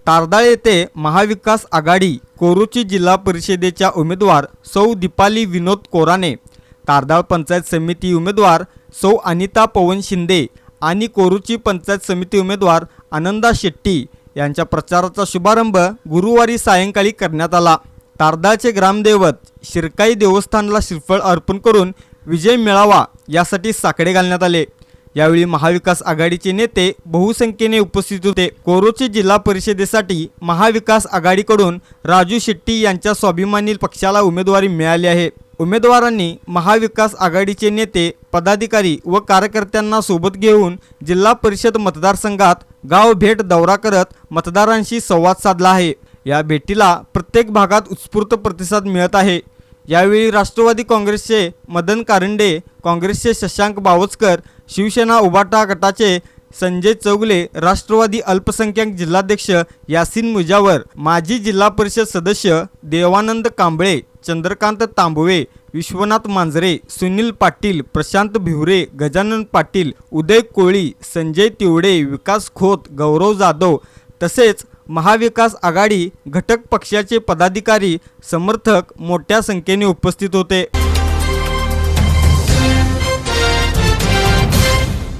तारदाळ येथे महाविकास आघाडी कोरूची जिल्हा परिषदेच्या उमेदवार सौ दीपाली विनोद कोराणे, तारदाळ पंचायत समिती उमेदवार सौ अनिता पवन शिंदे आणि कोरूची पंचायत समिती उमेदवार आनंदा शेट्टी यांच्या प्रचाराचा शुभारंभ गुरुवारी सायंकाळी करण्यात आला। तारदाळचे ग्रामदैवत शिरकाई देवस्थानला श्रीफळ अर्पण करून विजय मिळावा यासाठी साकडे घालण्यात आले। यावेळी महाविकास आघाडीचे नेते बहुसंख्येने उपस्थित होते। कोरूची जिल्हा परिषदेसाठी महाविकास आघाडीकडून राजू शेट्टी यांच्या स्वाभिमानी पक्षाला उमेदवारी मिळाली आहे। उमेदवारांनी महाविकास आघाडीचे नेते, पदाधिकारी व कार्यकर्त्यांना सोबत घेऊन जिल्हा परिषद मतदारसंघात गाव भेट दौरा करत मतदारांशी संवाद साधला आहे। या भेटीला प्रत्येक भागात उत्स्फूर्त प्रतिसाद मिळत आहे। यावेळी राष्ट्रवादी काँग्रेसचे मदन कारंडे, काँग्रेसचे शशांक बावस्कर, शिवसेना उभाटा गटाचे संजय चौगले, राष्ट्रवादी अल्पसंख्याक जिल्हाध्यक्ष यासिन मुजावर, माजी जिल्हा परिषद सदस्य देवानंद कांबळे, चंद्रकांत तांबवे, विश्वनाथ मांजरे, सुनील पाटील, प्रशांत भिवरे, गजानन पाटील, उदय कोळी, संजय तिवडे, विकास खोत, गौरव जाधव तसेच महाविकास आघाडी घटक पक्षाचे पदाधिकारी, समर्थक मोठ्या संख्येने उपस्थित होते।